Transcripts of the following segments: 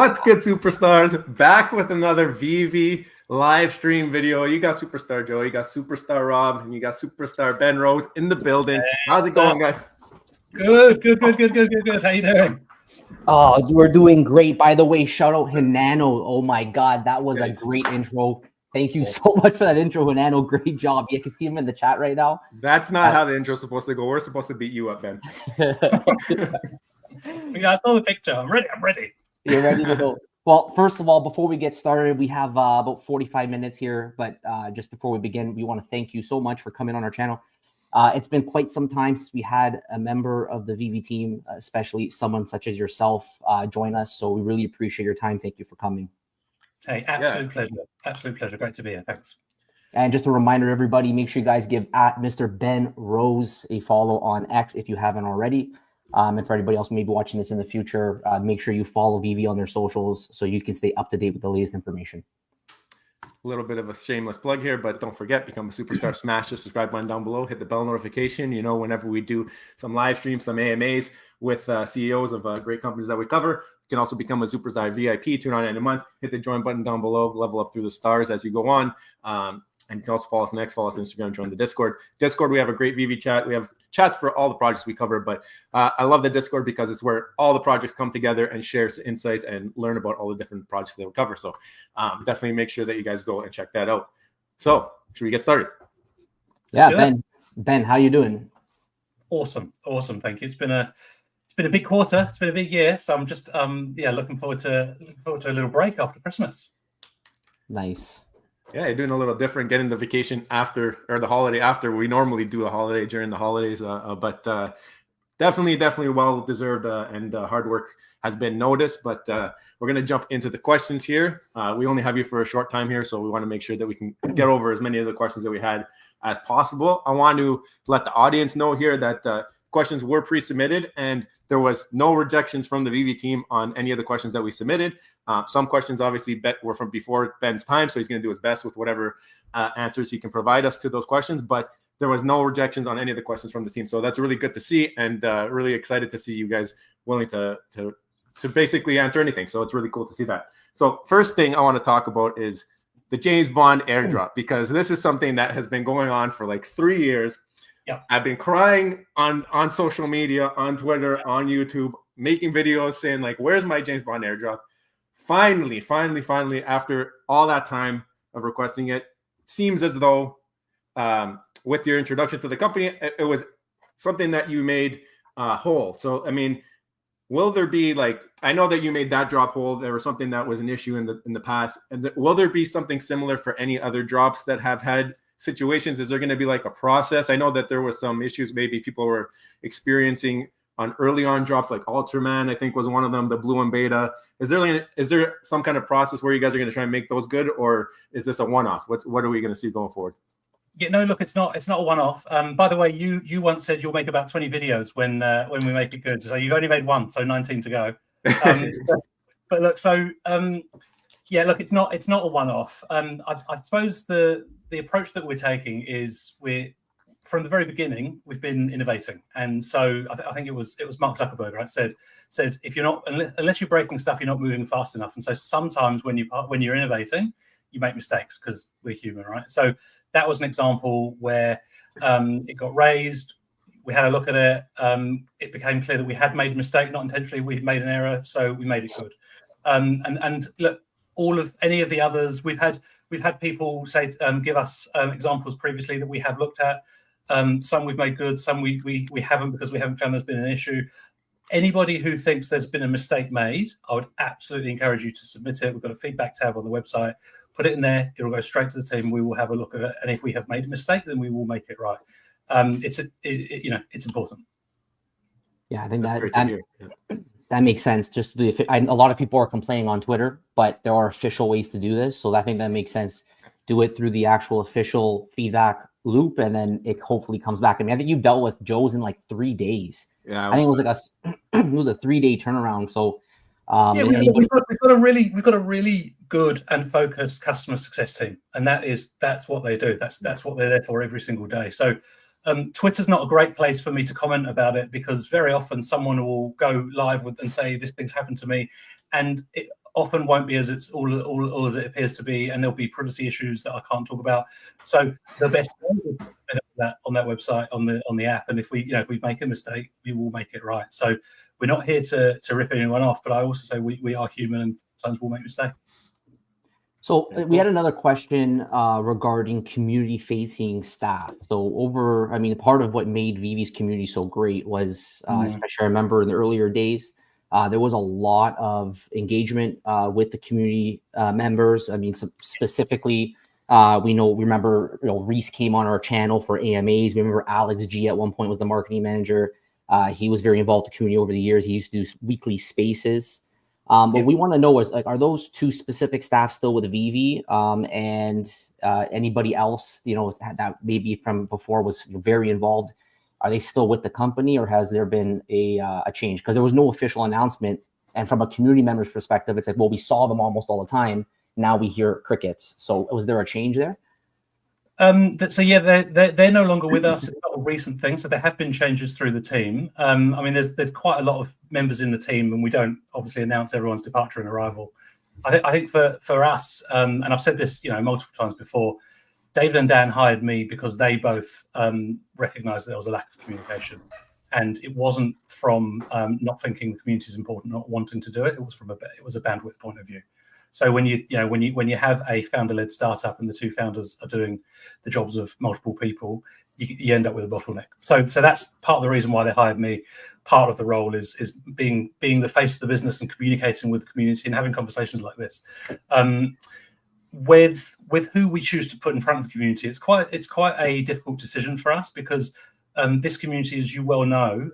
What's good, superstars? Back with another VeVe live stream video. You got Superstar Joe, you got Superstar Rob, and you got Superstar Ben Rose in the building. How's it going, guys? Good. How you doing? Oh, we're doing great. By the way, shout out Hinano. Oh my God, that was a great intro. Thank you so much for that intro, Hinano. Great job. You can see him in the chat right now. That's not how the intro's supposed to go. We're supposed to beat you up, Ben. I saw the picture. I'm ready. You're ready to go. Well, first of all, before we get started, we have about 45 minutes here. But just before we begin, we want to thank you so much for coming on our channel. It's been quite some time since we had a member of the VeVe team, especially someone such as yourself, join us. So we really appreciate your time. Thank you for coming. Hey, absolute pleasure. Absolute pleasure. Great to be here. Thanks. And just a reminder, everybody, make sure you guys give @Mr. Ben Rose a follow on X if you haven't already. And for anybody else maybe watching this in the future, make sure you follow VeVe on their socials so you can stay up to date with the latest information. A little bit of a shameless plug here, but don't forget, become a superstar. Smash the subscribe button down below. Hit the bell notification. You know, whenever we do some live streams, some AMAs with CEOs of great companies that we cover, you can also become a superstar VIP. $2.99 a month. Hit the join button down below. Level up through the stars as you go on. And you can also follow us on X, follow us on Instagram, join the Discord. Discord, we have a great VeVe chat. We have chats for all the projects we cover, but I love the Discord because it's where all the projects come together and share insights and learn about all the different projects that we cover. So definitely make sure that you guys go and check that out. So should we get started? Yeah, Ben, how you doing? Awesome. Thank you. It's been a big quarter. It's been a big year. So I'm just looking forward to a little break after Christmas. Nice. Yeah, you're doing a little different, getting the vacation after, or the holiday after. We normally do a holiday during the holidays, but definitely well-deserved and hard work has been noticed. But we're going to jump into the questions here. We only have you for a short time here, so we want to make sure that we can get over as many of the questions that we had as possible. I want to let the audience know here that questions were pre-submitted and there was no rejections from the VeVe team on any of the questions that we submitted. Some questions obviously were from before Ben's time, so he's going to do his best with whatever answers he can provide us to those questions, but there was no rejections on any of the questions from the team. So that's really good to see, and really excited to see you guys willing to basically answer anything. So it's really cool to see that. So first thing I want to talk about is the James Bond airdrop, because this is something that has been going on for like 3 years. Yep. I've been crying on social media, on Twitter, on YouTube, making videos saying like, where's my James Bond airdrop? Finally, after all that time of requesting it, seems as though with your introduction to the company, it was something that you made whole. So, I mean, will there be like, I know that you made that drop whole. There was something that was an issue in the past. And will there be something similar for any other drops that have had situations? Is there going to be like a process? I know that there was some issues maybe people were experiencing on early on drops, like Ultraman, I think was one of them, the blue and beta. Is there some kind of process where you guys are going to try and make those good, or is this a one-off? What are we going to see going forward? Yeah, no, look, it's not a one-off. By the way, you once said you'll make about 20 videos when we make it good. So you've only made one, so 19 to go. But look, so yeah, look, it's not a one-off. I suppose the approach that we're taking is from the very beginning we've been innovating, and so I think it was Mark Zuckerberg, right? Said if you're not, unless you're breaking stuff, you're not moving fast enough. And so sometimes when you're innovating, you make mistakes because we're human, right? So that was an example where it got raised. We had a look at it. It became clear that we had made a mistake, not intentionally. We had made an error, so we made it good. And look, any of the others, we've had people say, give us examples previously that we have looked at. Some we've made good, some we haven't, because we haven't found there's been an issue. Anybody who thinks there's been a mistake made, I would absolutely encourage you to submit it. We've got a feedback tab on the website. Put it in there. It'll go straight to the team. We will have a look at it, and if we have made a mistake, then we will make it right. It's important. Yeah, I think that makes sense. Just a lot of people are complaining on Twitter, but there are official ways to do this. So I think that makes sense. Do it through the actual official feedback loop, and then it hopefully comes back. I mean, I think you dealt with Joe's in like 3 days. Yeah, I think it was like it was a 3-day turnaround. So we've got a really good and focused customer success team, and that's what they do. That's what they're there for every single day. So Twitter's not a great place for me to comment about it, because very often someone will go live and say, this thing's happened to me. And often won't be as it's all as it appears to be, and there'll be privacy issues that I can't talk about. So the best way is to set up that on that website, on the app, and if we make a mistake, we will make it right. So we're not here to rip anyone off, but I also say we are human, and sometimes we'll make mistakes. So we had another question regarding community-facing staff. So part of what made VeVe's community so great was, especially I remember in the earlier days, there was a lot of engagement with the community members. I mean, specifically, remember Reese came on our channel for AMAs. We remember Alex G at one point was the marketing manager. He was very involved in the community over the years. He used to do weekly spaces. What we want to know is, like, are those two specific staff still with VeVe, and anybody else, that maybe from before was very involved? Are they still with the company, or has there been a change? Because there was no official announcement. And from a community member's perspective, it's like, well, we saw them almost all the time. Now we hear crickets. So was there a change there? So yeah, they're no longer with us. It's not a recent thing. So there have been changes through the team. I mean, there's quite a lot of members in the team, and we don't obviously announce everyone's departure and arrival. I think for us, and I've said this multiple times before, David and Dan hired me because they both recognized that there was a lack of communication, and it wasn't from not thinking the community is important, not wanting to do it. It was a bandwidth point of view. So when you have a founder-led startup and the two founders are doing the jobs of multiple people, you end up with a bottleneck. So that's part of the reason why they hired me. Part of the role is being the face of the business and communicating with the community and having conversations like this. With who we choose to put in front of the community, it's quite a difficult decision for us, because this community, as you well know,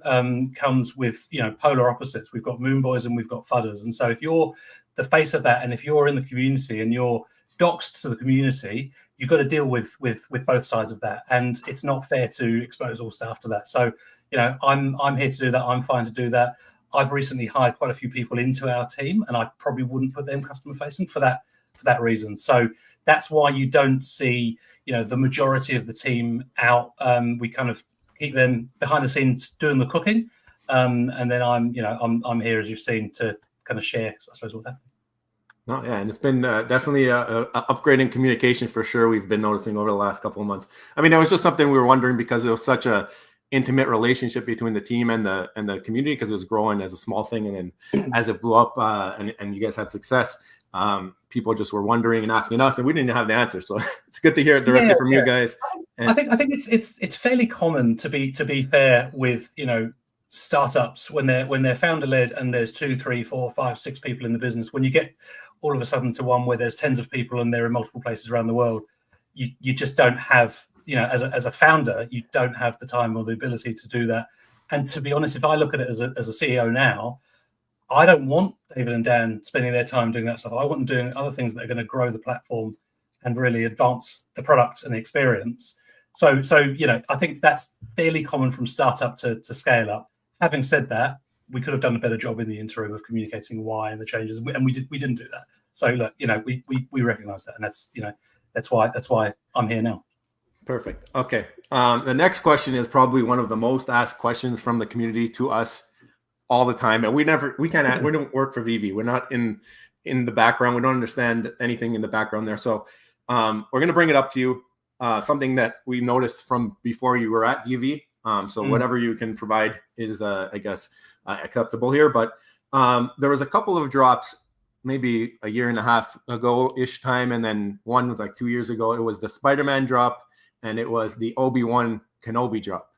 comes with polar opposites. We've got moon boys and we've got fudders, and so if you're the face of that, and if you're in the community and you're doxed to the community, you've got to deal with both sides of that, and it's not fair to expose all staff to that. So I'm here to do that. I'm fine to do that. I've recently hired quite a few people into our team, and I probably wouldn't put them customer facing for that reason. So that's why you don't see the majority of the team out. We kind of keep them behind the scenes doing the cooking, and then I'm here, as you've seen, to kind of share, I suppose, what's happening. Oh yeah, and it's been definitely a upgrade in communication for sure. We've been noticing over the last couple of months. I mean, it was just something we were wondering, because it was such a intimate relationship between the team and the community, because it was growing as a small thing, and then as it blew up and you guys had success, people just were wondering and asking us, and we didn't have the answer. So it's good to hear it directly from you guys. And I think it's fairly common, to be fair, with startups when they're founder led and there's 2, 3, 4, 5, 6 people in the business. When you get all of a sudden to one where there's tens of people and they're in multiple places around the world, you just don't have, as a founder, you don't have the time or the ability to do that. And to be honest, if I look at it as a CEO now, I don't want David and Dan spending their time doing that stuff. I want them doing other things that are going to grow the platform and really advance the product and the experience. So I think that's fairly common from startup to scale up. Having said that, we could have done a better job in the interim of communicating why and the changes, and we didn't do that. So look, we recognize that, and that's why I'm here now. Perfect. Okay. The next question is probably one of the most asked questions from the community to us all the time, and we don't work for VeVe. We're not in the background. We don't understand anything in the background there. So we're going to bring it up to you. Something that we noticed from before you were at VeVe. Whatever you can provide is, I guess, acceptable here. But there was a couple of drops, maybe a year and a half ago-ish time, and then one was like 2 years ago. It was the Spider-Man drop, and it was the Obi-Wan Kenobi drop.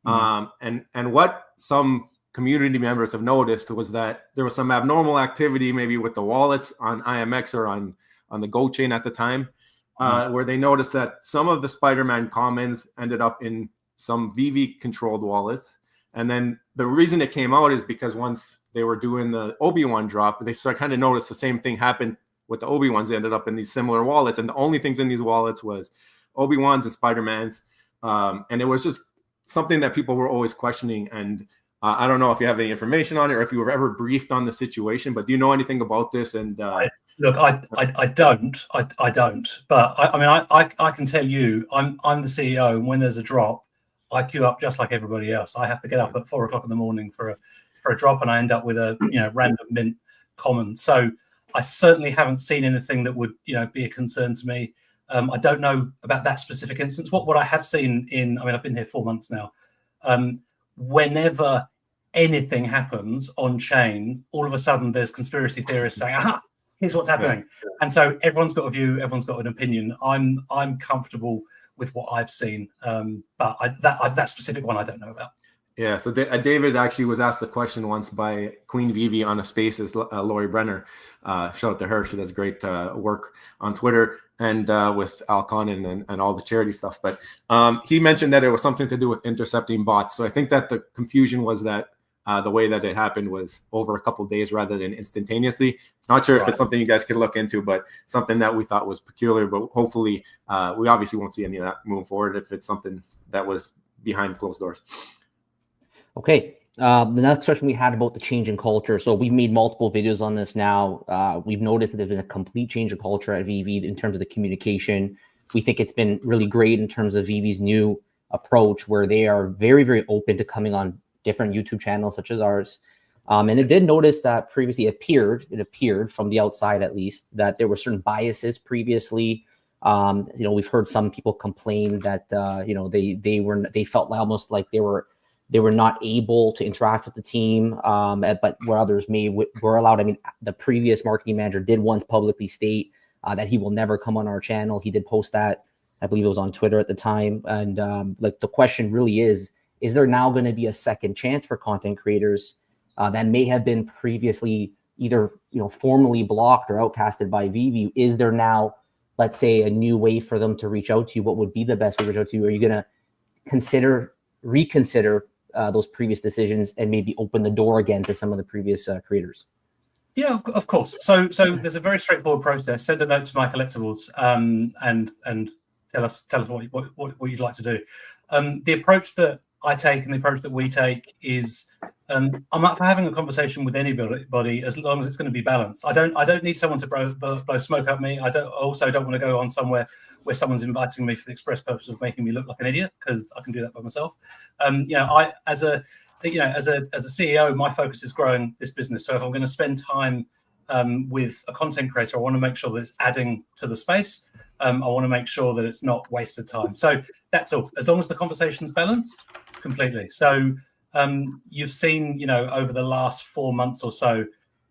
And what some community members have noticed was that there was some abnormal activity, maybe with the wallets on IMX or on the Go chain at the time, where they noticed that some of the Spider-Man commons ended up in some VeVe controlled wallets. And then the reason it came out is because once they were doing the Obi-Wan drop, they kind of noticed the same thing happened with the Obi-Wans. They ended up in these similar wallets, and the only things in these wallets was Obi-Wans and Spider-Mans. And it was just something that people were always questioning. And I don't know if you have any information on it or if you were ever briefed on the situation, but do you know anything about this? And look, I don't, but I can tell you, I'm the CEO, and when there's a drop, I queue up just like everybody else. I have to get up at 4 o'clock in the morning for a drop, and I end up with a random mint common. So I certainly haven't seen anything that would, be a concern to me. I don't know about that specific instance. What I have seen I've been here 4 months now. Whenever anything happens on chain, all of a sudden there's conspiracy theorists saying, "Aha, here's what's happening," and so everyone's got a view, everyone's got an opinion. I'm comfortable with what I've seen, but that specific one I don't know about. Yeah, so David actually was asked the question once by Queen VeVe on a Spaces, Lori Brenner. Shout out to her; she does great work on Twitter and with Alcon and all the charity stuff. But he mentioned that it was something to do with intercepting bots. So I think that the confusion was that the way that it happened was over a couple of days rather than instantaneously. Not sure if it's something you guys could look into, but something that we thought was peculiar. But hopefully, we obviously won't see any of that moving forward if it's something that was behind closed doors. Okay. The next question we had about the change in culture. So we've made multiple videos on this now. We've noticed that there's been a complete change of culture at VeVe in terms of the communication. We think it's been really great in terms of VeVe's new approach, where they are very, very open to coming on different YouTube channels such as ours. And it did notice that previously it appeared from the outside, at least, that there were certain biases previously. We've heard some people complain that, they felt almost like they were not able to interact with the team, but where others were allowed. I mean, the previous marketing manager did once publicly state that he will never come on our channel. He did post that, I believe it was on Twitter at the time. And the question really is there now going to be a second chance for content creators that may have been previously either formally blocked or outcasted by VeVe? Is there now, let's say, a new way for them to reach out to you? What would be the best way to reach out to you? Are you going to reconsider those previous decisions and maybe open the door again to some of the previous creators? Yeah, of course. So there's a very straightforward process. Send a note to My Collectibles and tell us what you'd like to do. The approach that I take and the approach that we take is I'm up for having a conversation with anybody as long as it's going to be balanced. I don't need someone to blow smoke at me. I also don't want to go on somewhere where someone's inviting me for the express purpose of making me look like an idiot, because I can do that by myself. I as a CEO, my focus is growing this business. So if I'm going to spend time with a content creator, I want to make sure that it's adding to the space. I want to make sure that it's not wasted time. So that's all. As long as the conversation's balanced, completely. So you've seen, over the last 4 months or so,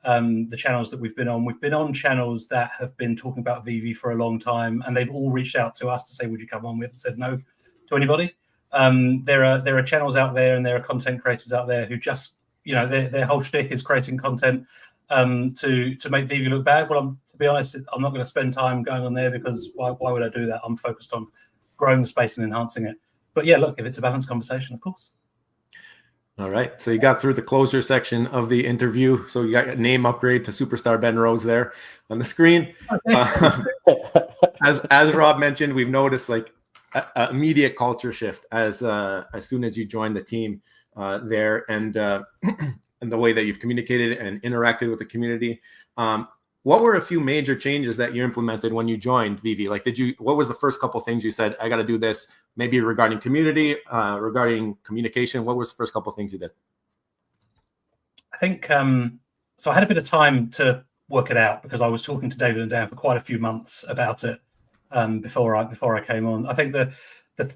the channels that we've been on channels that have been talking about VeVe for a long time, and they've all reached out to us to say, would you come on? We haven't said no to anybody. There are channels out there and there are content creators out there who just, their whole shtick is creating content to make VeVe look bad. Well, to be honest, I'm not going to spend time going on there, because why would I do that? I'm focused on growing the space and enhancing it. But yeah, look, if it's a balanced conversation, of course. All right. So you got through the closure section of the interview. So you got a name upgrade to Superstar Ben Rose there on the screen. As Rob mentioned, we've noticed like an immediate culture shift as soon as you joined the team there, and the way that you've communicated and interacted with the community. What were a few major changes that you implemented when you joined VeVe? Like, what was the first couple of things you said, I got to do this, maybe regarding community, regarding communication? What was the first couple of things you did? I think, so I had a bit of time to work it out, because I was talking to David and Dan for quite a few months about it before I came on. I think the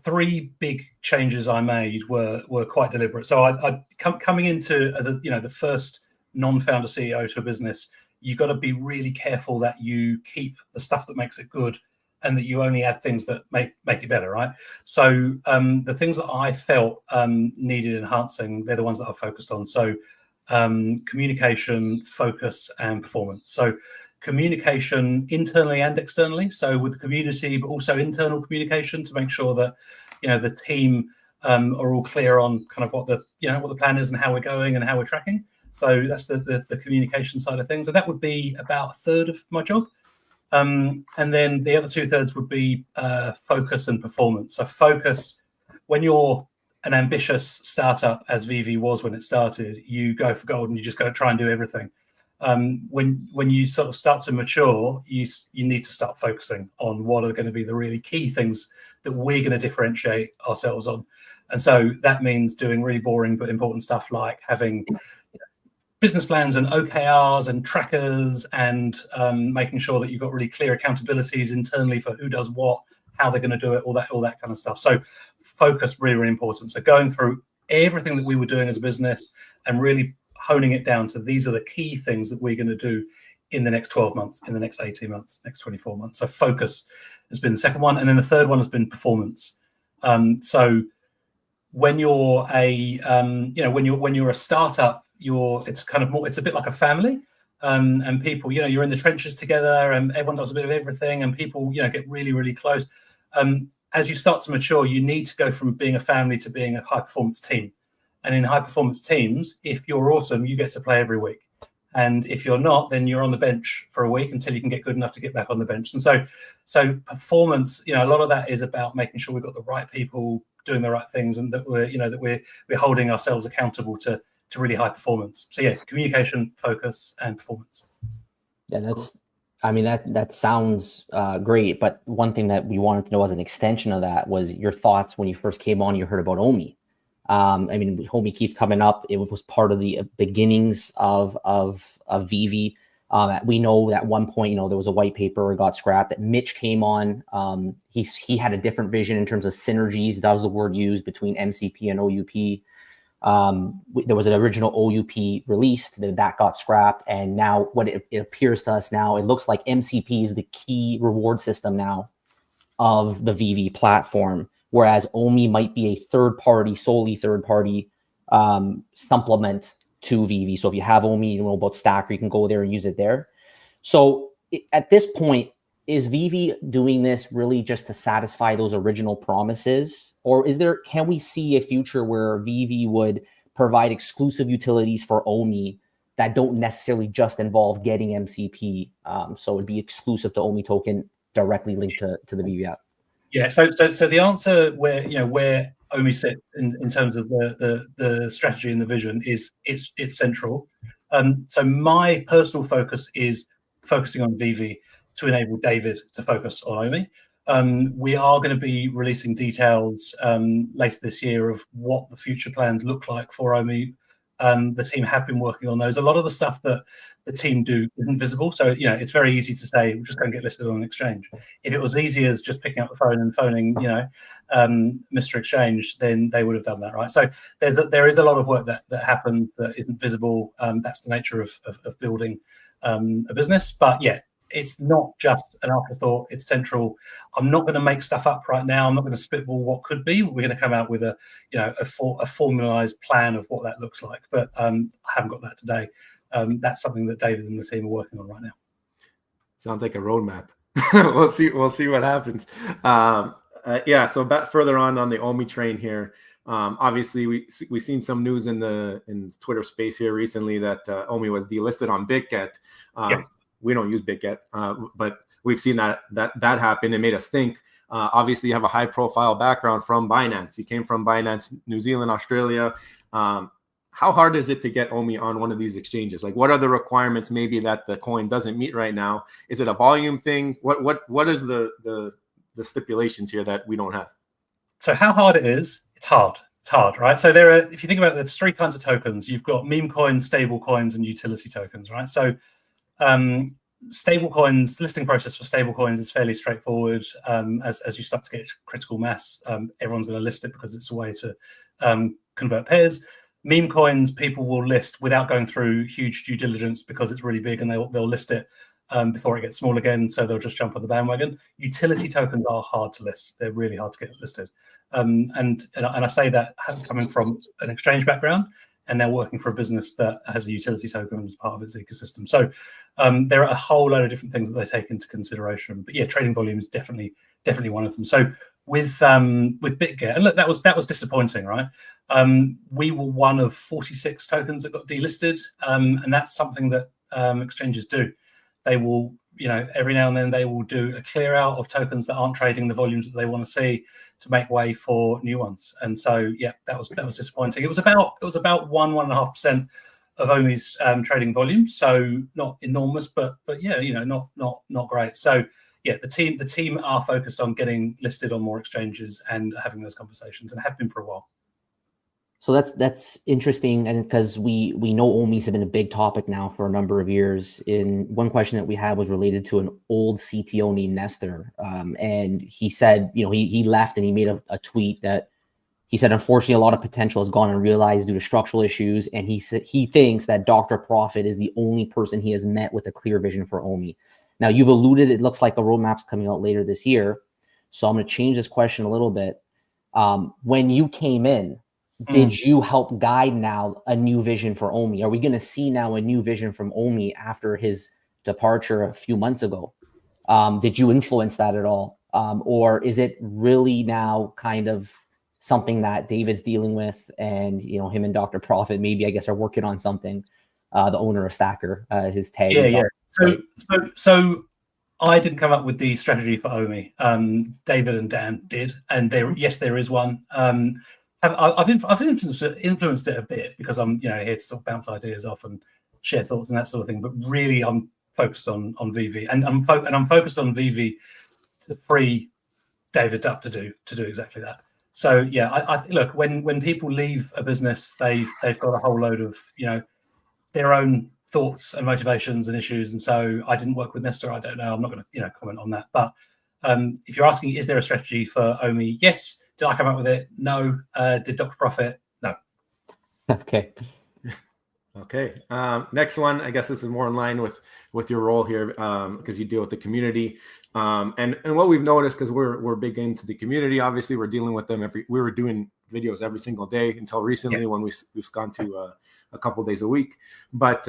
three big changes I made were quite deliberate. So I coming into as the first non-founder CEO to a business, you've got to be really careful that you keep the stuff that makes it good, and that you only add things that make it better, right? So the things that I felt needed enhancing, they're the ones that I've focused on. So communication, focus, and performance. So communication internally and externally, so with the community, but also internal communication to make sure that the team are all clear on kind of what the plan is and how we're going and how we're tracking. So that's the communication side of things, and that would be about a third of my job. And then the other 2/3 would be focus and performance. So focus, when you're an ambitious startup, as VeVe was when it started, you go for gold and you just got to try and do everything. When you sort of start to mature, you need to start focusing on what are going to be the really key things that we're going to differentiate ourselves on. And so that means doing really boring but important stuff, like having business plans and OKRs and trackers and making sure that you've got really clear accountabilities internally for who does what, how they're going to do it, all that kind of stuff. So focus, really, really important. So going through everything that we were doing as a business and really honing it down to these are the key things that we're going to do in the next 12 months, in the next 18 months, next 24 months. So focus has been the second one. And then the third one has been performance. So when you're a, when you're a startup, it's a bit like a family. And people, you're in the trenches together and everyone does a bit of everything and people, get really, really close. As you start to mature, you need to go from being a family to being a high performance team. And in high performance teams, if you're awesome, you get to play every week. And if you're not, then you're on the bench for a week until you can get good enough to get back on the bench. And so performance, a lot of that is about making sure we've got the right people doing the right things and that we're holding ourselves accountable to really high performance. So yeah, communication, focus, and performance. Yeah, that sounds great. But one thing that we wanted to know as an extension of that was your thoughts when you first came on. You heard about Omi. Omi keeps coming up. It was part of the beginnings of VeVe. We know at one point, there was a white paper that got scrapped. That Mitch came on. He had a different vision in terms of synergies. That was the word used between MCP and OUP. There was an original OUP released that got scrapped, and now what it appears to us now, it looks like MCP is the key reward system now of the VeVe platform, whereas Omi might be a solely third party supplement to VeVe. So if you have Omi, you know about Stacker, you can go there and use it there. So at this point, is VeVe doing this really just to satisfy those original promises? Or can we see a future where VeVe would provide exclusive utilities for Omi that don't necessarily just involve getting MCP? So it'd be exclusive to Omi token directly linked to the VeVe app. Yeah, so the answer where Omi sits in terms of the strategy and the vision is it's central. So my personal focus is focusing on VeVe to enable David to focus on Omi. We are going to be releasing details later this year of what the future plans look like for Omi. The team have been working on those. A lot of the stuff that the team do isn't visible. So, it's very easy to say, we'll just go and get listed on an exchange. If it was easy as just picking up the phone and phoning, Mr. Exchange, then they would have done that, right? So there is a lot of work that happens that isn't visible. That's the nature of building a business. But yeah, it's not just an afterthought. It's central. I'm not going to make stuff up right now. I'm not going to spitball what could be. We're going to come out with a formalized plan of what that looks like. But I haven't got that today. That's something that David and the team are working on right now. Sounds like a roadmap. We'll see what happens. So back further on the Omi train here. Obviously, we've seen some news in Twitter space here recently that Omi was delisted on BitGet. We don't use BitGet, but we've seen that happen. It made us think. Obviously, you have a high-profile background from Binance. You came from Binance, New Zealand, Australia. How hard is it to get Omi on one of these exchanges? Like, what are the requirements maybe that the coin doesn't meet right now? Is it a volume thing? What is the stipulations here that we don't have? So how hard it is? It's hard. It's hard, right? So if you think about it, there's three kinds of tokens. You've got meme coins, stable coins, and utility tokens, right? So stable coins, listing process for stable coins is fairly straightforward. As you start to get critical mass, everyone's going to list it because it's a way to convert pairs. Meme coins, people will list without going through huge due diligence because it's really big, and they'll list it before it gets small again, so they'll just jump on the bandwagon. Utility tokens are hard to list. They're really hard to get listed. And I say that coming from an exchange background and now working for a business that has a utility token as part of its ecosystem. So there are a whole load of different things that they take into consideration. But yeah, trading volume is definitely one of them. So with BitGet, and look, that was disappointing, right? We were one of 46 tokens that got delisted, and that's something that exchanges do. They will, every now and then they will do a clear out of tokens that aren't trading the volumes that they want to see to make way for new ones. And so, yeah, that was disappointing. It was about 1.5% of Omi's trading volume, so not enormous, but yeah, not great. So yeah, the team are focused on getting listed on more exchanges and having those conversations, and have been for a while. So that's interesting, and because we know OMIs have been a big topic now for a number of years. In one question that we had was related to an old CTO named Nestor, and he said, he left and he made a tweet that he said, unfortunately, a lot of potential has gone unrealized due to structural issues, and he said he thinks that Dr. Profit is the only person he has met with a clear vision for OMI. Now, you've alluded, it looks like a roadmap's coming out later this year, so I'm going to change this question a little bit. When you came in, did you help guide now a new vision for OMI? Are we going to see now a new vision from OMI after his departure a few months ago? Did you influence that at all? Or is it really now kind of something that David's dealing with, and him and Dr. Profit maybe, I guess, are working on something? The owner of Stacker, his tag. Yeah. So I didn't come up with the strategy for OMI. David and Dan did, and there is one. I've influenced it a bit because I'm here to sort of bounce ideas off and share thoughts and that sort of thing. But really, I'm focused on VeVe, and I'm focused on VeVe to free David up to do exactly that. So yeah, I look, when people leave a business, they've got a whole load of their own thoughts and motivations and issues, and so I didn't work with Nestor. I don't know. I'm not going to comment on that. But if you're asking, is there a strategy for OMI? Yes. Did I come up with it? No. Did Dr. Profit? No. Okay. Okay. Next one. I guess this is more in line with your role here, because you deal with the community. And what we've noticed, because we're big into the community, obviously we're dealing with them we were doing videos every single day until recently, when we've gone to a couple of days a week. But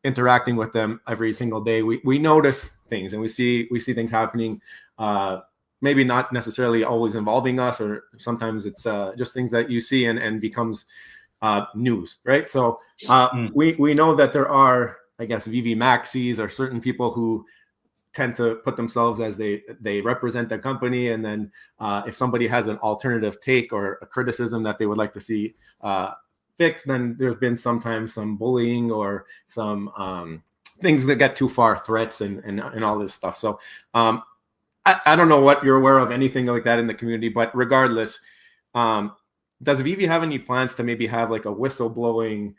interacting with them every single day, we notice things, and we see things happening. Maybe not necessarily always involving us, or sometimes it's just things that you see and becomes news, right? So we know that there are, I guess, VeVe maxis, or certain people who tend to put themselves as they represent their company, and then if somebody has an alternative take or a criticism that they would like to see fixed, then there's been sometimes some bullying or some things that get too far, threats and all this stuff. So I don't know what you're aware of, anything like that in the community, but regardless, does VeVe have any plans to maybe have like a whistleblowing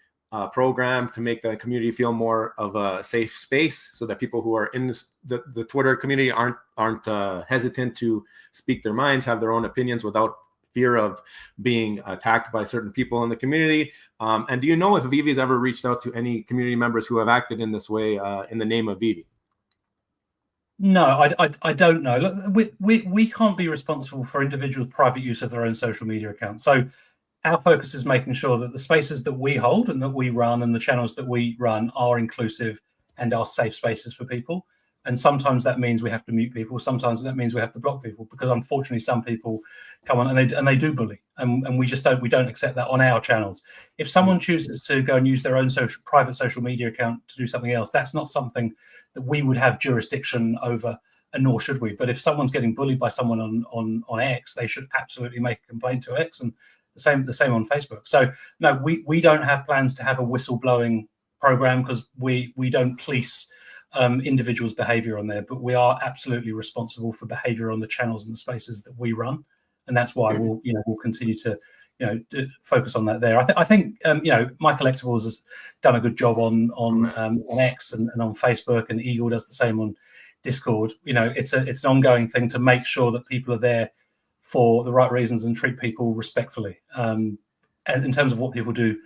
program to make the community feel more of a safe space, so that people who are in the Twitter community aren't hesitant to speak their minds, have their own opinions without fear of being attacked by certain people in the community? And do you know if VeVe has ever reached out to any community members who have acted in this way in the name of VeVe? No, I don't know. Look, we can't be responsible for individuals' private use of their own social media accounts. So our focus is making sure that the spaces that we hold and that we run and the channels that we run are inclusive and are safe spaces for people. And sometimes that means we have to mute people. Sometimes that means we have to block people, because unfortunately some people come on and they do bully, and we don't accept that on our channels. If someone chooses to go and use their own private social media account to do something else, that's not something that we would have jurisdiction over, and nor should we. But if someone's getting bullied by someone on X, they should absolutely make a complaint to X, and the same on Facebook. So no, we don't have plans to have a whistleblowing program, because we don't police individuals' behavior on there, but we are absolutely responsible for behavior on the channels and the spaces that we run, and that's why we'll continue to focus on that there. I think My Collectibles has done a good job on X and on Facebook, and Eagle does the same on Discord. It's an ongoing thing to make sure that people are there for the right reasons and treat people respectfully. And in terms of what people do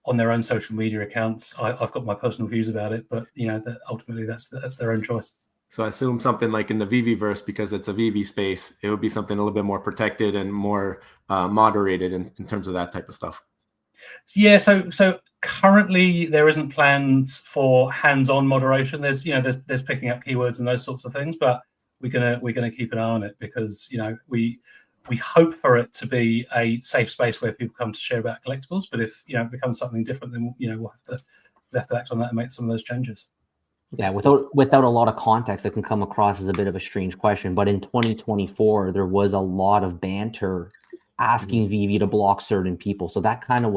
on their own social media accounts, I've got my personal views about it, but that ultimately that's their own choice. So I assume something like in the VeVe-verse, because it's a VeVe space, it would be something a little bit more protected and more moderated in terms of that type of stuff. Yeah. So currently there isn't plans for hands-on moderation. There's picking up keywords and those sorts of things, but we're gonna keep an eye on it, because we hope for it to be a safe space where people come to share about collectibles. But if it becomes something different, then we'll have to act on that and make some of those changes. Yeah, without a lot of context, it can come across as a bit of a strange question. But in 2024, there was a lot of banter asking VeVe to block certain people. So that kind of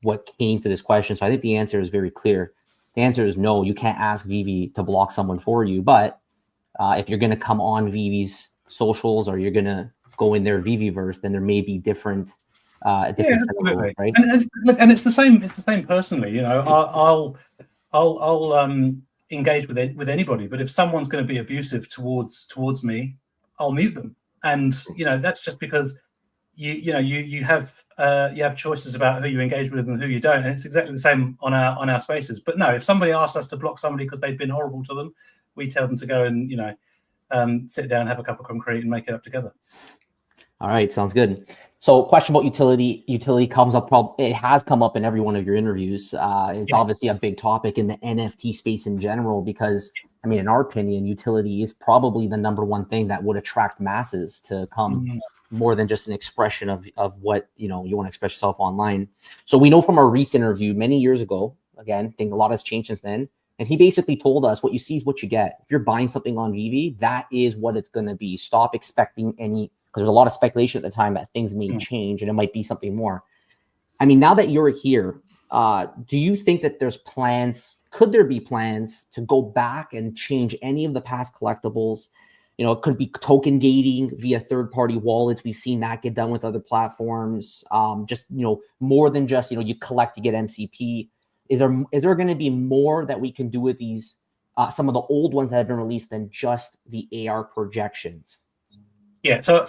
what came to this question. So I think the answer is very clear. The answer is no, you can't ask VeVe to block someone for you. But if you're going to come on VeVe's socials, or you're going to go in their VeVe-verse, then there may be different a different set of rules, right? And it's the same. It's the same personally. You know, I'll engage with anybody, but if someone's going to be abusive towards me, I'll mute them. And you know, that's just because you have choices about who you engage with and who you don't, and it's exactly the same on our spaces. But no, if somebody asks us to block somebody because they've been horrible to them, we tell them to go and sit down, have a cup of concrete, and make it up together. All right, sounds good. So, question about utility. Utility comes up. It has come up in every one of your interviews. It's obviously a big topic in the NFT space in general because, I mean, in our opinion, utility is probably the #1 thing that would attract masses to come, more than just an expression of what you want to express yourself online. So we know from our recent interview many years ago. Again, I think a lot has changed since then. And he basically told us what you see is what you get. If you're buying something on VeVe, that is what it's going to be. Stop expecting any. Because there's a lot of speculation at the time that things may change and it might be something more. I mean, now that you're here, do you think that there's plans? Could there be plans to go back and change any of the past collectibles? You know, it could be token gating via third-party wallets. We've seen that get done with other platforms. Just, more than just, you collect, you get MCP. Is there going to be more that we can do with these, some of the old ones that have been released than just the AR projections? Yeah, so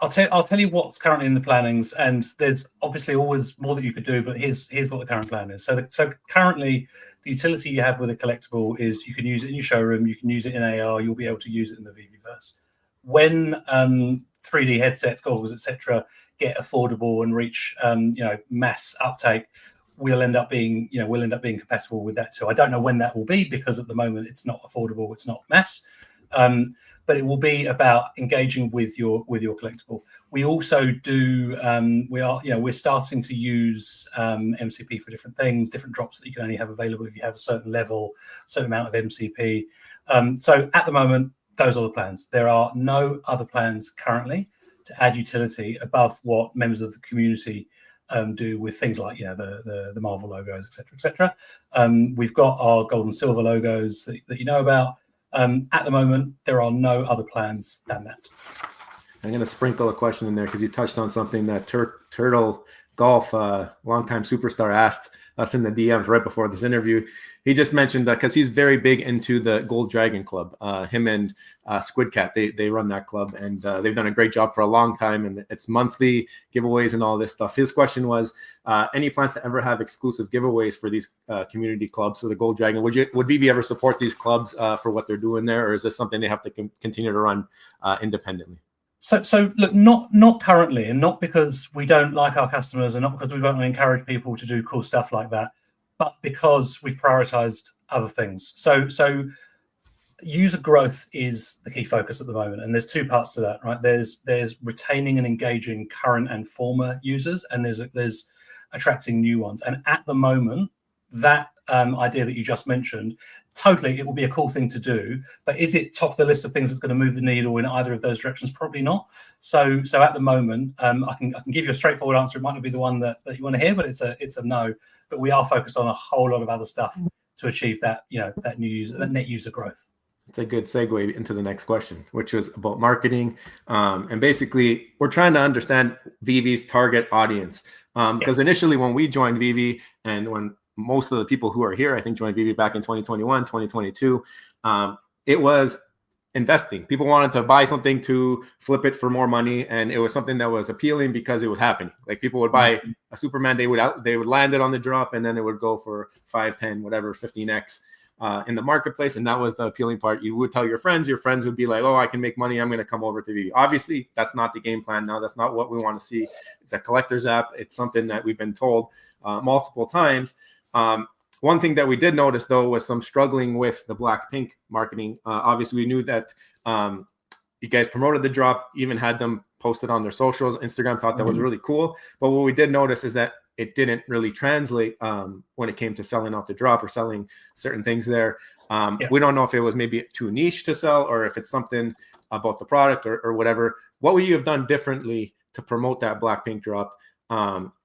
I'll tell you what's currently in the plannings, and there's obviously always more that you could do, but here's what the current plan is. So currently, the utility you have with a collectible is you can use it in your showroom, you can use it in AR, you'll be able to use it in the VeVeverse. When 3D headsets, goggles, etc., get affordable and reach mass uptake, we'll end up being compatible with that too. I don't know when that will be because at the moment it's not affordable, it's not mass. But it will be about engaging with your collectible. We also do. We're starting to use MCP for different things, different drops that you can only have available if you have a certain level, certain amount of MCP. So at the moment, those are the plans. There are no other plans currently to add utility above what members of the community do with things like the Marvel logos, etc. We've got our gold and silver logos that you know about. At the moment, there are no other plans than that. I'm going to sprinkle a question in there because you touched on something that Turtle Golf, longtime superstar, asked us in the DMs right before this interview. He just mentioned that because he's very big into the Gold Dragon Club. Him and Squid Cat, they run that club, and they've done a great job for a long time, and it's monthly giveaways and all this stuff. His question was, any plans to ever have exclusive giveaways for these community clubs? So the Gold Dragon, would VeVe ever support these clubs for what they're doing there, or is this something they have to continue to run independently? So look, not currently, and not because we don't like our customers, and not because we won't encourage people to do cool stuff like that, but because we've prioritized other things. So user growth is the key focus at the moment, and there's two parts to that, right? There's retaining and engaging current and former users, and there's attracting new ones. And at the moment, that idea that you just mentioned, totally, it will be a cool thing to do, but is it top of the list of things that's going to move the needle in either of those directions? Probably not. So at the moment, I can give you a straightforward answer. It might not be the one that you want to hear, but it's a no. But we are focused on a whole lot of other stuff to achieve that that net user growth. It's a good segue into the next question, which was about marketing. And basically, we're trying to understand VeVe's target audience. Because initially when we joined VeVe, and when most of the people who are here, I think, joined VeVe back in 2021, 2022, it was investing. People wanted to buy something to flip it for more money, and it was something that was appealing because it was happening. Like, people would buy a Superman, they would land it on the drop, and then it would go for 5, 10, whatever, 15x in the marketplace, and that was the appealing part. You would tell your friends would be like, oh, I can make money, I'm going to come over to VeVe. Obviously, that's not the game plan now. That's not what we want to see. It's a collector's app. It's something that we've been told multiple times. One thing that we did notice, though, was some struggling with the Blackpink marketing. Obviously, we knew that you guys promoted the drop, even had them posted on their socials. Instagram thought that was really cool. But what we did notice is that it didn't really translate when it came to selling out the drop or selling certain things there. We don't know if it was maybe too niche to sell, or if it's something about the product or whatever. What would you have done differently to promote that Blackpink drop?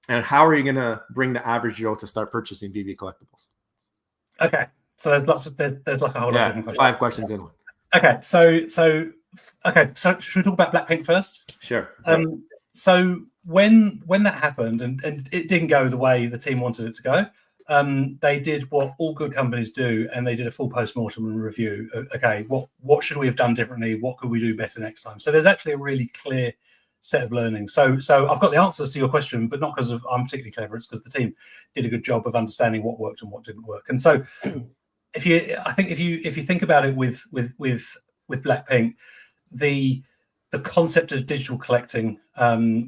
And how are you going to bring the average Joe to start purchasing VeVe collectibles? Okay, so there's like a whole lot of 5 questions in one. Okay, so should we talk about Blackpink first? Sure. So when that happened, and it didn't go the way the team wanted it to go, they did what all good companies do, and they did a full post-mortem and review. Okay, what should we have done differently? What could we do better next time? So there's actually a really clear set of learning. So I've got the answers to your question, but not because I'm particularly clever. It's because the team did a good job of understanding what worked and what didn't work. And so if you think about it with Blackpink, the concept of digital collecting,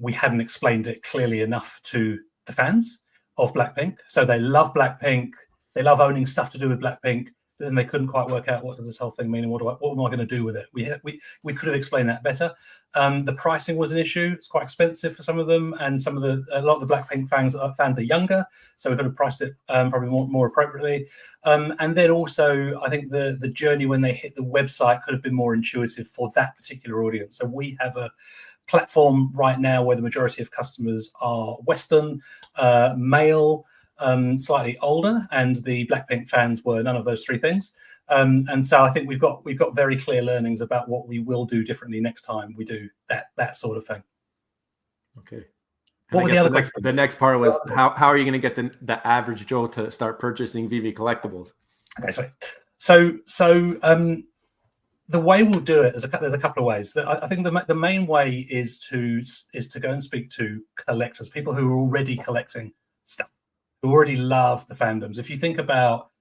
we hadn't explained it clearly enough to the fans of Blackpink. So they love Blackpink, they love owning stuff to do with Blackpink, but then they couldn't quite work out, what does this whole thing mean, and what am I going to do with it? We could have explained that better. The pricing was an issue. It's quite expensive for some of them, and a lot of the Blackpink fans are younger, so we could have priced it probably more appropriately. And then also, I think the journey when they hit the website could have been more intuitive for that particular audience. So we have a platform right now where the majority of customers are Western, male, slightly older, and the Blackpink fans were none of those three things. And so I think we've got very clear learnings about what we will do differently next time we do that sort of thing. Okay. What were the other questions? The next part was how are you going to get the average Joe to start purchasing VeVe Collectibles? Okay, sorry. So the way we'll do it there's a couple of ways. I think the main way is to go and speak to collectors, people who are already collecting stuff, who already love the fandoms. If you think about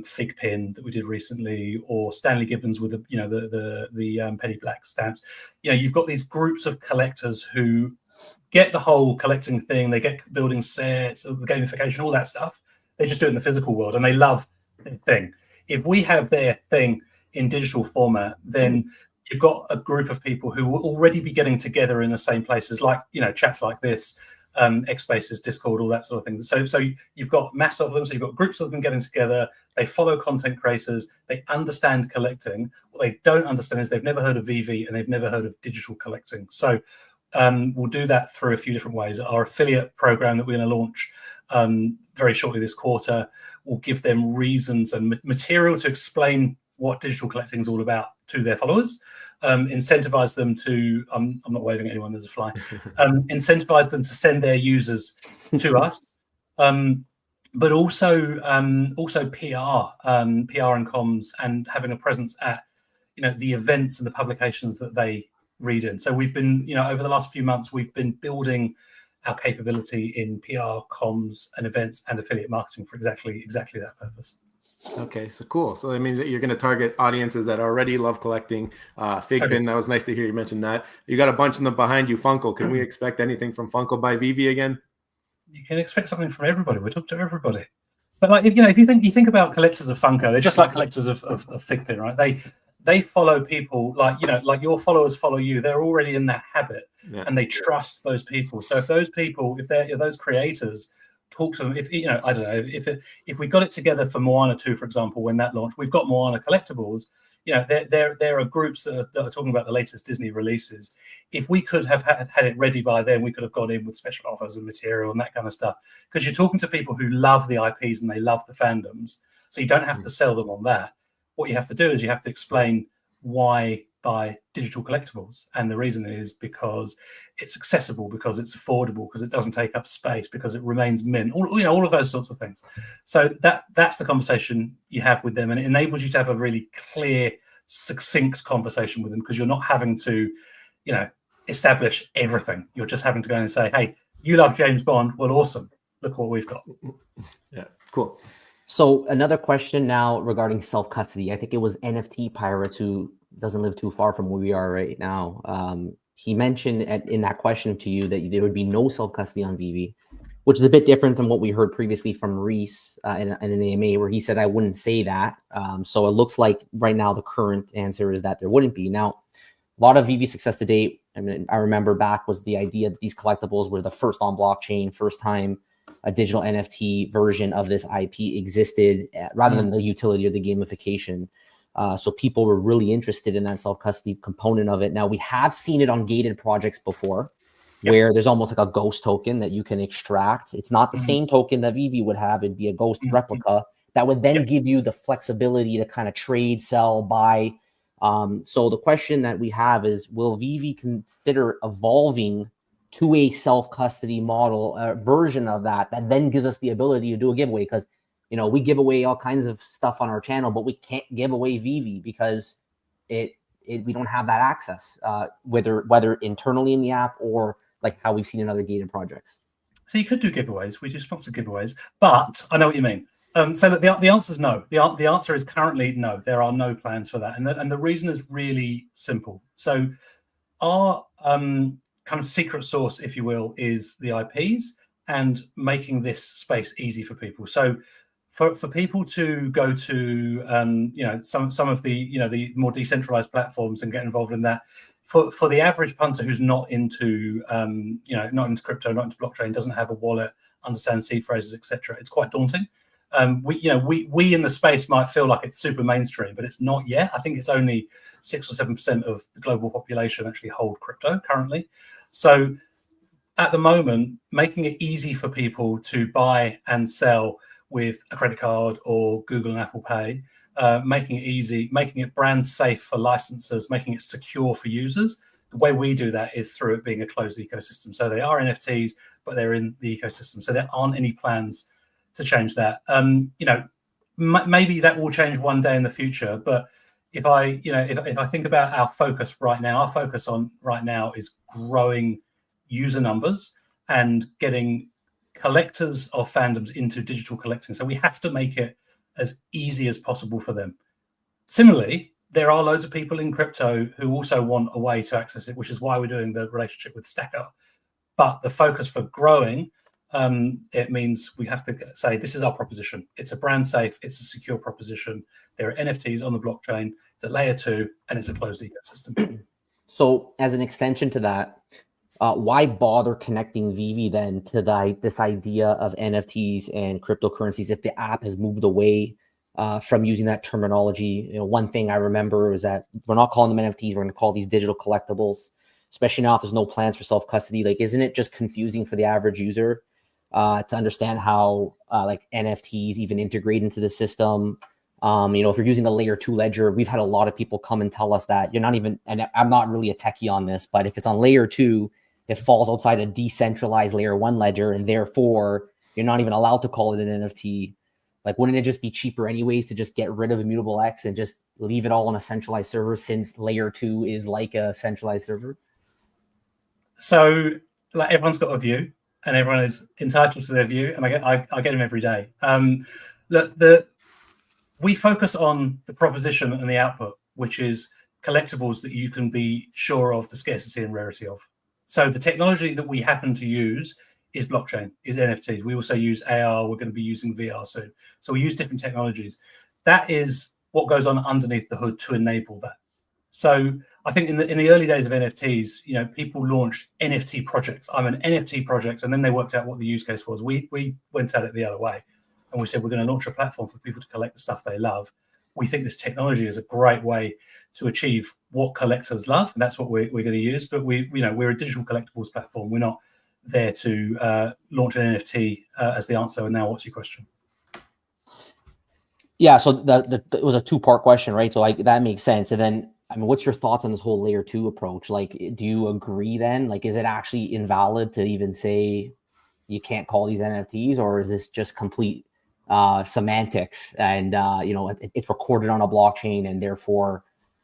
Fig Pin that we did recently, or Stanley Gibbons with the Penny Black stamps, you've got these groups of collectors who get the whole collecting thing. They get building sets, the gamification, all that stuff. They just do it in the physical world, and they love their thing. If we have their thing in digital format, then you've got a group of people who will already be getting together in the same places, like chats like this, X Spaces, Discord, all that sort of thing. So you've got mass of them. So you've got groups of them getting together. They follow content creators. They understand collecting. What they don't understand is they've never heard of VeVe and they've never heard of digital collecting. So we'll do that through a few different ways. Our affiliate program that we're going to launch very shortly this quarter will give them reasons and material to explain what digital collecting is all about to their followers. Incentivize them to, I'm not waving at anyone, there's a fly, incentivize them to send their users to us, but also PR and comms, and having a presence at the events and the publications that they read in. So we've been, over the last few months, we've been building our capability in PR, comms, and events and affiliate marketing for exactly that purpose. Okay, so cool. So that means that you're going to target audiences that already love collecting. Fig Pin, that was nice to hear you mention that. You got a bunch of them behind you. Funko, can we expect anything from Funko by VeVe again? You can expect something from everybody. We talk to everybody. But if you think about collectors of Funko, they're just like collectors of Fig Pin, right? They follow people like your followers follow you. They're already in that habit, and they trust those people. So if those creators talk to them, I don't know, if we got it together for Moana 2, for example, when that launched, we've got Moana Collectibles. There are groups that are talking about the latest Disney releases. If we could have had it ready by then, we could have gone in with special offers and material and that kind of stuff. Because you're talking to people who love the IPs and they love the fandoms, so you don't have to sell them on that. What you have to do is you have to explain why buy digital collectibles, and the reason is because it's accessible, because it's affordable, because it doesn't take up space, because it remains mint, all of those sorts of things. So that's the conversation you have with them, and it enables you to have a really clear, succinct conversation with them, because you're not having to establish everything. You're just having to go and say, hey, you love James Bond, well, awesome, look what we've got. Yeah, cool. So another question now regarding self-custody. I think it was NFT Pirates, who doesn't live too far from where we are right now. He mentioned in that question to you that there would be no self-custody on VeVe, which is a bit different than what we heard previously from Reese in an AMA, where he said, I wouldn't say that. So it looks like right now the current answer is that there wouldn't be. Now, a lot of VeVe success to date, I mean, I remember back was the idea that these collectibles were the first on blockchain, first time a digital NFT version of this IP existed, rather than the utility of the gamification. So people were really interested in that self-custody component of it. Now, we have seen it on gated projects before, where there's almost like a ghost token that you can extract. It's not the same token that VeVe would have. It'd be a ghost replica that would then give you the flexibility to kind of trade, sell, buy. So the question that we have is, will VeVe consider evolving to a self-custody model version of that then gives us the ability to do a giveaway, because we give away all kinds of stuff on our channel, but we can't give away VeVe because we don't have that access, whether internally in the app or like how we've seen in other gated projects. So you could do giveaways. We do sponsor giveaways, but I know what you mean. So the answer is no. The answer is currently no. There are no plans for that, and the reason is really simple. So our kind of secret sauce, if you will, is the IPs and making this space easy for people. So for people to go to some of the the more decentralized platforms and get involved in that, for the average punter who's not into not into crypto, not into blockchain, doesn't have a wallet, understands seed phrases, etc., it's quite daunting. We in the space might feel like it's super mainstream, but it's not yet. I think it's only 6 or 7% of the global population actually hold crypto currently. So at the moment, making it easy for people to buy and sell with a credit card or Google and Apple Pay, making it easy, making it brand safe for licensors, making it secure for users. The way we do that is through it being a closed ecosystem. So they are NFTs, but they're in the ecosystem. So there aren't any plans to change that. Maybe that will change one day in the future. But if I think about our focus right now, our focus on right now is growing user numbers and getting collectors of fandoms into digital collecting. So we have to make it as easy as possible for them. Similarly, there are loads of people in crypto who also want a way to access it, which is why we're doing the relationship with Stacker. But the focus for growing, it means we have to say, this is our proposition. It's a brand safe, it's a secure proposition. There are NFTs on the blockchain, it's a layer 2, and it's a closed ecosystem. So as an extension to that, why bother connecting VeVe then to this idea of NFTs and cryptocurrencies if the app has moved away from using that terminology? One thing I remember is that we're not calling them NFTs, we're going to call these digital collectibles, especially now if there's no plans for self-custody. Like, isn't it just confusing for the average user to understand how like NFTs even integrate into the system? If you're using a layer 2 ledger, we've had a lot of people come and tell us that you're not even, and I'm not really a techie on this, but if it's on layer 2, it falls outside a decentralized layer 1 ledger, and therefore you're not even allowed to call it an NFT. Like, wouldn't it just be cheaper anyways to just get rid of Immutable X and just leave it all on a centralized server, since layer 2 is like a centralized server? So like, everyone's got a view and everyone is entitled to their view, and I get them every day. Look, we focus on the proposition and the output, which is collectibles that you can be sure of the scarcity and rarity of. So the technology that we happen to use is blockchain, is NFTs. We also use AR. We're going to be using VR soon. So we use different technologies. That is what goes on underneath the hood to enable that. So I think in the early days of NFTs, people launched NFT projects. I'm an NFT project, and then they worked out what the use case was. We went at it the other way, and we said we're going to launch a platform for people to collect the stuff they love. We think this technology is a great way to achieve what collectors love, and that's what we're going to use. But we're a digital collectibles platform. We're not there to launch an NFT as the answer. And now, what's your question? Yeah, so it was a 2-part question, right? So like that makes sense. And then, I mean, what's your thoughts on this whole layer 2 approach? Like, do you agree then? Like, is it actually invalid to even say you can't call these NFTs, or is this just complete semantics and it's recorded on a blockchain and therefore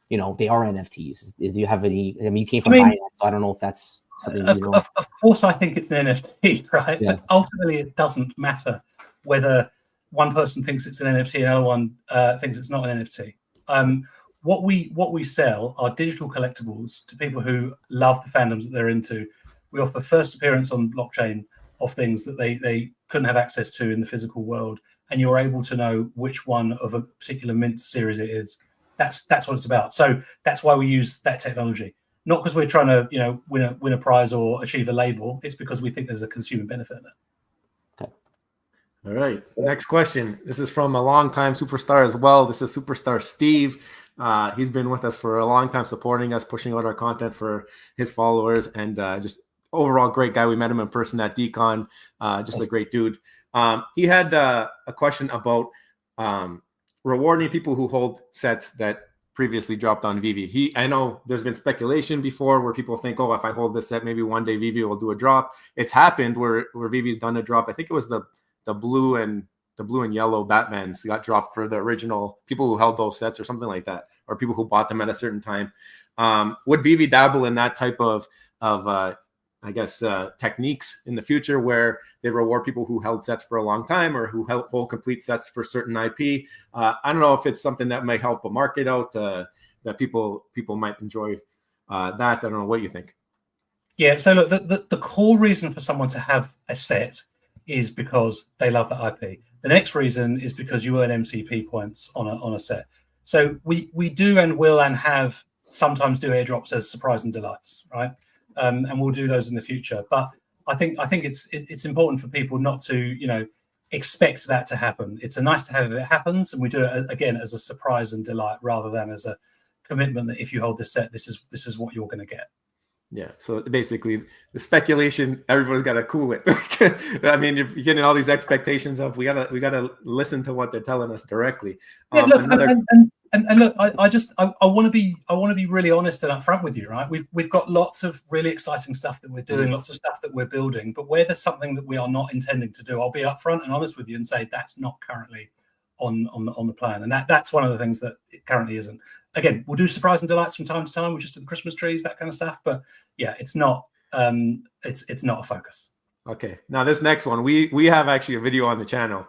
they are NFTs? Do you have any? I mean, you came from finance, so I don't know if that's something of course I think it's an NFT, right? Yeah. But ultimately it doesn't matter whether one person thinks it's an NFT and another one thinks it's not an NFT. What we sell are digital collectibles to people who love the fandoms that they're into. We offer first appearance on blockchain of things that they couldn't have access to in the physical world, and you're able to know which one of a particular mint series it is. That's what it's about. So that's why we use that technology, not because we're trying to win a prize or achieve a label. It's because we think there's a consumer benefit in it. Okay. All right. Next question. This is from a longtime superstar as well. This is Superstar Steve. He's been with us for a long time, supporting us, pushing out our content for his followers, and just overall great guy. We met him in person at DCon. Just a great dude. He had a question about rewarding people who hold sets that previously dropped on VeVe. I know there's been speculation before where people think, oh, if I hold this set, maybe one day VeVe will do a drop. It's happened where VeVe's done a drop. I think it was the blue and yellow Batmans got dropped for the original people who held those sets or something like that, or people who bought them at a certain time. Would VeVe dabble in that type of I guess, techniques in the future where they reward people who held sets for a long time or who hold complete sets for certain IP? I don't know if it's something that might help a market out, that people might enjoy that. I don't know what you think. Yeah, so look, the core reason for someone to have a set is because they love the IP. The next reason is because you earn MCP points on a set. So we do and will and have sometimes do airdrops as surprise and delights, right? And we'll do those in the future. But I think it's important for people not to, expect that to happen. It's a nice to have if it happens, and we do it again as a surprise and delight rather than as a commitment that if you hold this set, this is what you're going to get. Yeah. So basically, the speculation, everyone's got to cool it. I mean, you're getting all these expectations of we gotta listen to what they're telling us directly. Yeah, look, and look, I want to be really honest and upfront with you, right? We've got lots of really exciting stuff that we're doing, lots of stuff that we're building, but where there's something that we are not intending to do, I'll be upfront and honest with you and say that's not currently on the plan, and that's one of the things that it currently isn't. Again, we'll do surprise and delights from time to time. We just do the Christmas trees, that kind of stuff, but yeah, it's not it's not a focus. Okay, now this next one, we have actually a video on the channel.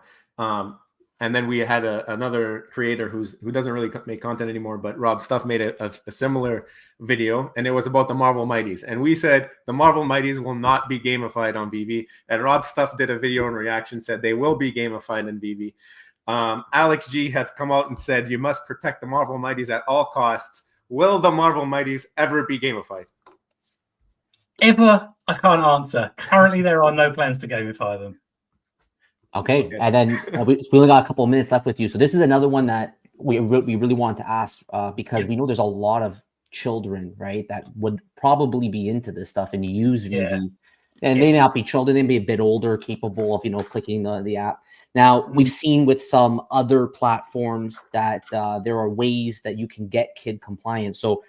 And then we had another creator who doesn't really make content anymore, but Rob Stuff made a similar video, and it was about the Marvel Mighties. And we said the Marvel Mighties will not be gamified on VeVe. And Rob Stuff did a video in reaction, said they will be gamified in VeVe. Alex G has come out and said you must protect the Marvel Mighties at all costs. Will the Marvel Mighties ever be gamified? Ever, I can't answer. Currently, there are no plans to gamify them. Okay. And then we only got a couple of minutes left with you. So this is another one that we really want to ask because we know there's a lot of children, right, that would probably be into this stuff and use VeVe. And they may not be children, they may be a bit older, capable of, clicking the app. Now, we've seen with some other platforms that there are ways that you can get kid compliant. So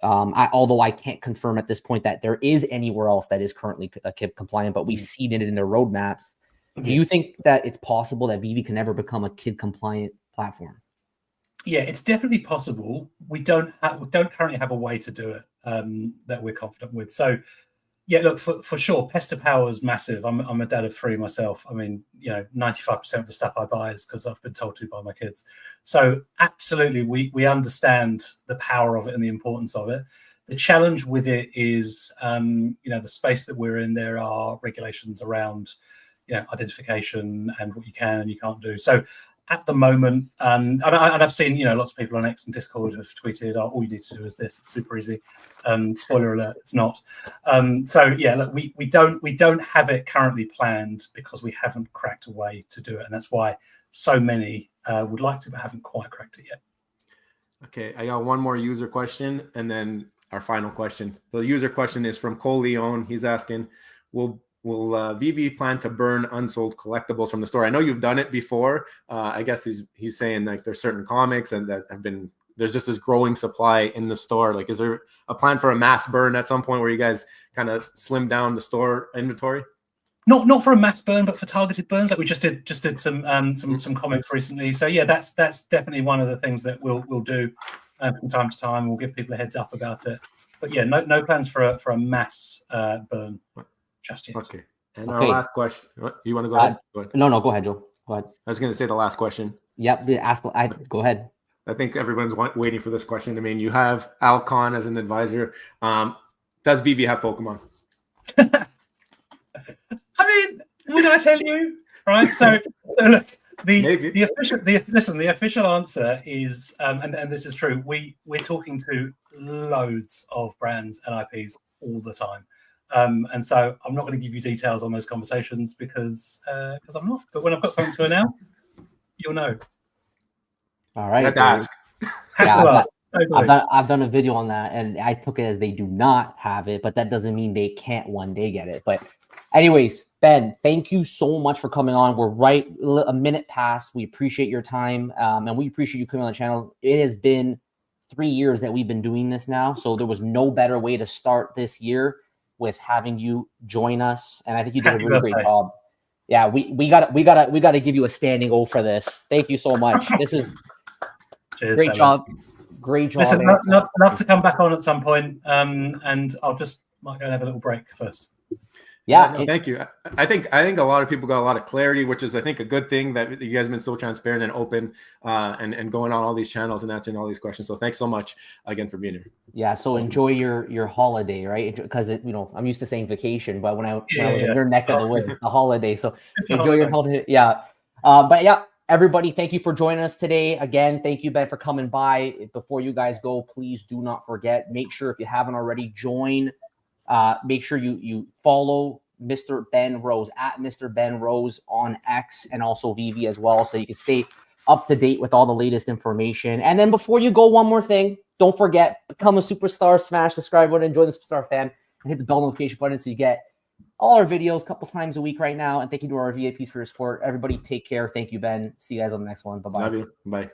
although I can't confirm at this point that there is anywhere else that is currently kid compliant, but we've seen it in their roadmaps. Do you think that it's possible that VeVe can ever become a kid compliant platform? Yeah, it's definitely possible. We don't currently have a way to do it that we're confident with. So yeah, look, for sure, Pester Power is massive. I'm a dad of 3 myself. I mean, 95% of the stuff I buy is because I've been told to by my kids. So absolutely, we understand the power of it and the importance of it. The challenge with it is, the space that we're in. There are regulations around, identification and what you can and you can't do. So at the moment, and I've seen, lots of people on X and Discord have tweeted, oh, all you need to do is this. It's super easy. Spoiler alert, it's not. So yeah, look, we don't have it currently planned because we haven't cracked a way to do it. And that's why so many would like to, but haven't quite cracked it yet. Okay, I got one more user question and then our final question. The user question is from Cole Leon. He's asking, will VeVe plan to burn unsold collectibles from the store? I know you've done it before. I guess he's saying like there's certain comics and that there's just this growing supply in the store. Like, is there a plan for a mass burn at some point where you guys kind of slim down the store inventory? Not for a mass burn, but for targeted burns. Like we just did some comics recently. So yeah, that's definitely one of the things that we'll do from time to time. We'll give people a heads up about it. But yeah, no plans for a mass burn. Just yet. Okay. And our last question. You want to go ahead? Go ahead? No, go ahead, Joe. Go ahead. I was going to say the last question. Yep. Go ahead. I think everyone's waiting for this question. I mean, you have Alcon as an advisor. Does VeVe have Pokemon? I mean, would I tell you? Right. So look, the official answer is, and this is true. We're talking to loads of brands and IPs all the time. And so I'm not going to give you details on those conversations because I'm not. But when I've got something to announce, you'll know. All right. Let's ask. Yeah, I've done a video on that, and I took it as they do not have it, but that doesn't mean they can't one day get it. But anyways, Ben, thank you so much for coming on. We're right a minute past. We appreciate your time, and we appreciate you coming on the channel. It has been 3 years that we've been doing this now. So there was no better way to start this year with having you join us. And I think you did a really great job. Yeah, we gotta give you a standing O for this. Thank you so much. This is great job. Great job. Listen, love to come back on at some point. And I'll just might go and have a little break first. Yeah, no, thank you. I think a lot of people got a lot of clarity, which is I think a good thing that you guys have been so transparent and open and going on all these channels and answering all these questions. So thanks so much again for being here. Yeah. So enjoy your holiday, right? Because I'm used to saying vacation, but when I was in your neck of the woods, the holiday. So enjoy your holiday. Yeah. But yeah, everybody, thank you for joining us today. Again, thank you, Ben, for coming by. Before you guys go, please do not forget, make sure if you haven't already, join. Make sure you follow Mr. Ben Rose at Mr. Ben Rose on X and also VeVe as well, so you can stay up to date with all the latest information. And then before you go, one more thing, don't forget, become a superstar, smash the subscribe button, join the Superstar fan, and hit the bell notification button so you get all our videos a couple times a week right now. And thank you to our VIPs for your support. Everybody take care. Thank you, Ben. See you guys on the next one. Bye-bye. Love you. Bye.